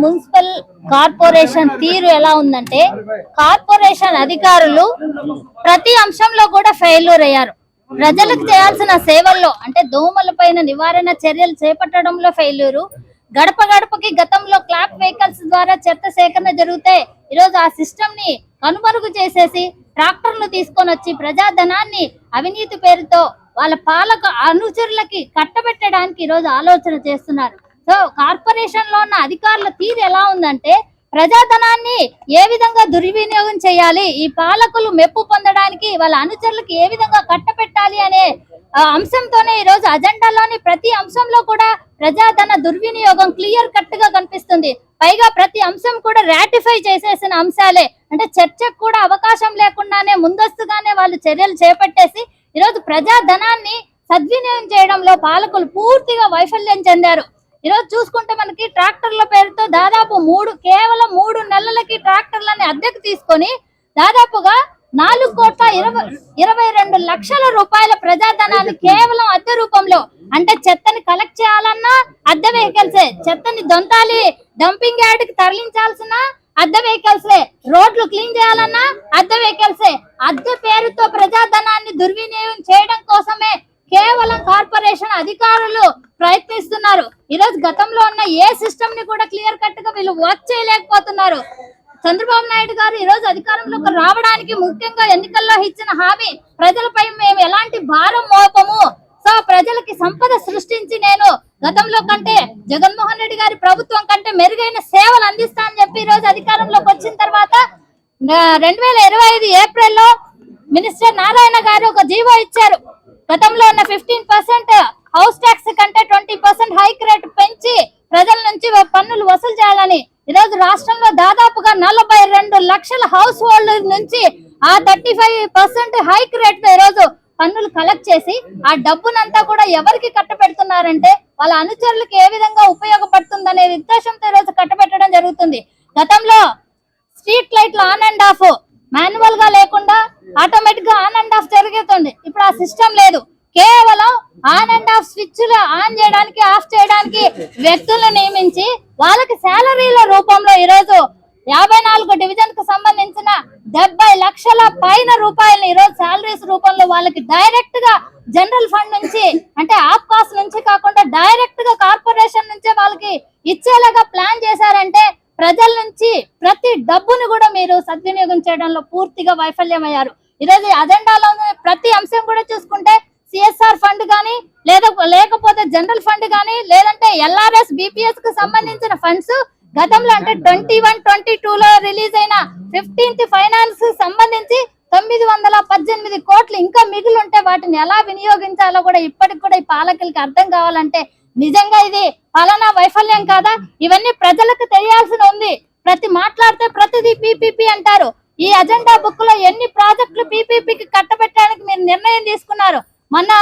Municipal corporation తీరు ఎలా ఉందంటే, కార్పొరేషన్ అధికారులు ప్రతి అంశంలో కూడా ఫెయిల్యూర్ అయ్యారు. ప్రజలకు చేయాల్సిన సేవల్లో అంటే దోమల పైన నివారణ చర్యలు చేపట్టడంలో ఫెయిల్యూరు. గడప గడపకి గతంలో క్లాప్ వెహికల్స్ ద్వారా చెత్త సేకరణ జరిగితే ఈరోజు ఆ సిస్టమ్ ని కనుమరుగు చేసేసి ట్రాక్టర్లు తీసుకొని వచ్చి ప్రజాధనాన్ని అవినీతి పేరుతో వాళ్ళ పాలక అనుచరులకి కట్టబెట్టడానికి ఈరోజు ఆలోచన చేస్తున్నారు. సో కార్పొరేషన్ లో ఉన్న అధికారుల తీరు ఎలా ఉందంటే, ప్రజాధనాన్ని ఏ విధంగా దుర్వినియోగం చేయాలి, ఈ పాలకులు మెప్పు పొందడానికి వాళ్ళ అనుచరులకు ఏ విధంగా కట్టబెట్టాలి అనే అంశంతోనే ఈ రోజు అజెండాలోని ప్రతి అంశంలో కూడా ప్రజాధన దుర్వినియోగం క్లియర్ కట్ గా కనిపిస్తుంది. పైగా ప్రతి అంశం కూడా రాటిఫై చేసేసిన అంశాలే. అంటే చర్చకు కూడా అవకాశం లేకుండానే ముందస్తుగానే వాళ్ళు చర్యలు చేపట్టేసి ఈరోజు ప్రజాధనాన్ని సద్వినియోగం చేయడంలో పాలకులు పూర్తిగా వైఫల్యం చెందారు. ఈరోజు చూసుకుంటే మనకి ట్రాక్టర్ల పేరుతో దాదాపు కేవలం 3 నెలలకి ట్రాక్టర్లని అద్దెకు తీసుకొని దాదాపుగా 4,22 లక్షల రూపాయల ప్రజాధనాన్ని కేవలం అద్దె రూపంలో, అంటే చెత్తని కలెక్ట్ చేయాలన్నా అద్దె వెహికల్సే, చెత్తని దొంతాలి డంపింగ్ యార్డ్ కి తరలించాల్సిన అద్దె వెహికల్సే, రోడ్లు క్లీన్ చేయాలన్నా అద్దె వెహికల్సే. అద్దె పేరుతో ప్రజాధనాన్ని దుర్వినియోగం చేయడం కోసమే కేవలం కార్పొరేషన్ అధికారులు ప్రయత్నిస్తున్నారు. ఈరోజు గతంలో ఉన్న ఏ సిస్టమ్ ని కూడా క్లియర్ కట్ గా వీళ్ళు వర్క్ చేయలేకపోతున్నారు. చంద్రబాబు నాయుడు గారు ఈ రోజు అధికారంలోకి రావడానికి ముఖ్యంగా ఎన్నికల్లో ఇచ్చిన హామీ, ప్రజలపై మేము ఎలాంటి భారం మోపము, సో ప్రజలకి సంపద సృష్టించి నేను గతంలో కంటే జగన్మోహన్ రెడ్డి గారి ప్రభుత్వం కంటే మెరుగైన సేవలు అందిస్తా అని చెప్పి ఈ రోజు అధికారంలోకి వచ్చిన తర్వాత 2025 ఏప్రిల్లో మినిస్టర్ నారాయణ గారు ఒక జీవో ఇచ్చారు. గతంలో ఉన్న 15% హౌస్ ట్యాక్స్ కంటే 20% హైక్ రేట్ పెంచి ప్రజల నుంచి పన్నులు వసూలు చేయాలని ఈరోజు రాష్ట్రంలో దాదాపుగా 42 లక్షల హౌస్ హోల్డ్ నుంచి ఆ 35% హైక్ రేట్ తో ఈరోజు పన్నులు కలెక్ట్ చేసి ఆ డబ్బునంతా కూడా ఎవరికి కట్టబెడుతున్నారంటే వాళ్ళ అనుచరులకు ఏ విధంగా ఉపయోగపడుతుందనే ఉద్దేశంతో ఈరోజు కట్టబెట్టడం జరుగుతుంది. గతంలో స్ట్రీట్ లైట్లు ఆన్ అండ్ ఆఫ్ మాన్యువల్ గా లేకుండా ఆటోమేటిక్ గా ఆన్ అండ్ ఆఫ్ జరుగుతుంది. ఇప్పుడు ఆ సిస్టమ్ లేదు. కేవలం ఆన్ అండ్ ఆఫ్ స్విచ్లు ఆన్ చేయడానికి ఆఫ్ చేయడానికి వ్యక్తులను నియమించి వాళ్ళకి శాలరీల రూపంలో ఈరోజు 54 డివిజన్ కు సంబంధించిన 70 లక్షల పైన రూపాయలు ఈరోజు శాలరీస్ రూపంలో వాళ్ళకి డైరెక్ట్ గా జనరల్ ఫండ్ నుంచి, అంటే ఆఫ్ కాస్ట్ నుంచి కాకుండా డైరెక్ట్ గా కార్పొరేషన్ నుంచే వాళ్ళకి ఇచ్చేలాగా ప్లాన్ చేశారంటే ప్రజల నుంచి ప్రతి డబ్బును కూడా మీరు సద్వినియోగం చేయడంలో పూర్తిగా వైఫల్యమయ్యారు. ఈరోజు అజెండాలో ప్రతి అంశం కూడా చూసుకుంటే సిఎస్ఆర్ ఫండ్ గానీ లేకపోతే జనరల్ ఫండ్ గానీ లేదంటే ఎల్ఆర్ఎస్ బిపిఎస్ కు సంబంధించిన ఫండ్స్ గతంలో అంటే 21-22 లో రిలీజ్ అయిన 15th ఫైనాన్స్ సంబంధించి 918 కోట్లు ఇంకా మిగిలి ఉంటే వాటిని ఎలా వినియోగించాలో కూడా ఇప్పటికి కూడా ఈ పాలకులకి అర్థం కావాలంటే నిజంగా ఇది పాలనా వైఫల్యం కాదా? ఇవన్నీ ప్రజలకు తెలియాల్సి ఉంది. మాట్లాడితే ప్రతిదీ పీపీపీ అంటారు. ఈ అజెండా బుక్ లో ఎన్ని ప్రాజెక్టులు పీపీపీకి కట్టబెట్టడానికి మీరు నిర్ణయం తీసుకున్నారు? మొన్న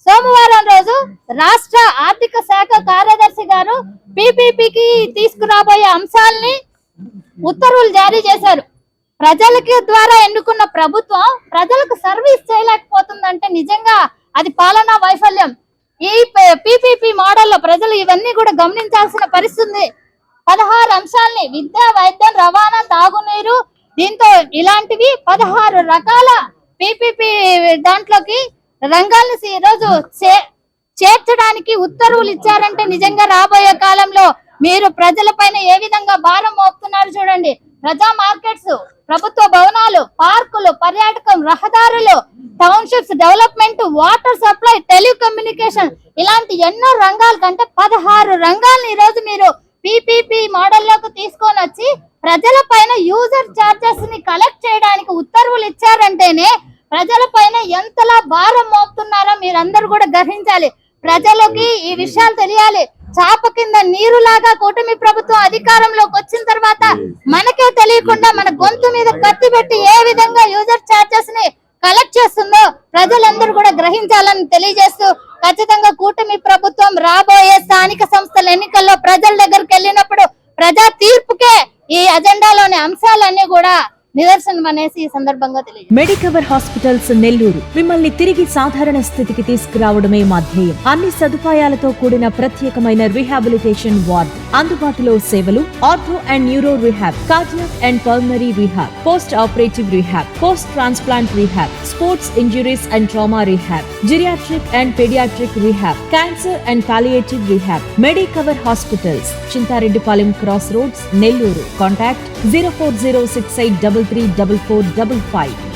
సోమవారం రోజు రాష్ట్ర ఆర్థిక శాఖ కార్యదర్శి గారు పీపీపీకి తీసుకురాబోయే అంశాలని ఉత్తర్వులు జారీ చేశారు. ప్రజలకి ద్వారా ఎన్నుకున్న ప్రభుత్వం ప్రజలకు సర్వీస్ చేయలేకపోతుందంటే నిజంగా అది పాలనా వైఫల్యం. ఈ పీపీపీ మోడల్లో ప్రజలు ఇవన్నీ కూడా గమనించాల్సిన పరిస్థితి. 16 అంశాలని విద్య, వైద్యం, రవాణా, తాగునీరు, దీంతో ఇలాంటివి 16 రకాల పీపీపీ దాంట్లోకి రంగాల్ని ఈరోజు చేర్చడానికి ఉత్తర్వులు ఇచ్చారంటే నిజంగా రాబోయే కాలంలో మీరు ప్రజలపైన ఏ విధంగా భారం మోపుతున్నారు చూడండి. ప్రజా మార్కెట్స్, ప్రభుత్వ భవనాలు, పార్కులు, పర్యాటకం, రహదారులు, townships development, water supply, telecommunication ఇలాంటి ఎన్నో రంగాల కంటే 16 రంగాలను ఈరోజు మీరు పీపీపీ మోడల్లోకి తీసుకొని వచ్చి ప్రజల పైన యూజర్ చార్జెస్ ని కలెక్ట్ చేయడానికి ఉత్తర్వులు ఇచ్చారంటేనే ప్రజల పైన ఎంతలా భారం మోపుతున్నారో మీరందరూ కూడా గ్రహించాలి. ప్రజలకి ఈ విషయాలు తెలియాలి. చాప కింద నీరులాగా కూటమి ప్రభుత్వం అధికారంలోకి వచ్చిన తర్వాత మనకే తెలియకుండా మన గొంతు మీద కత్తి పెట్టి ఏ విధంగా యూజర్ చార్జెస్ ని కలెక్ట్ చేస్తుందో ప్రజలందరూ కూడా గ్రహించాలని తెలియజేస్తూ, ఖచ్చితంగా కూటమి ప్రభుత్వం రాబోయే స్థానిక సంస్థల ఎన్నికల్లో ప్రజల దగ్గరికి వెళ్ళినప్పుడు ప్రజా తీర్పుకే ఈ అజెండాలోని అంశాలన్నీ కూడా నిదర్శనం అనేసి ఈ సందర్భంగా తెలియదు. మెడికవర్ హాస్పిటల్స్ నెల్లూరు మిమ్మల్ని తిరిగి సాధారణ స్థితికి తీసుకురావడమే మా ధ్యేయం. అన్ని సదుపాయాలతో కూడిన ప్రత్యేకమైన రీహాబిలిటేషన్ వార్డు, అందుబాటులో సేవలు ortho and neuro rehab, cardiac and pulmonary rehab, post operative rehab, post transplant rehab, sports injuries and trauma rehab, geriatric and paediatric rehab, cancer and palliative rehab, Medicover hospitals, Chintareddypalem cross roads, Nellore. Contact 0406833445.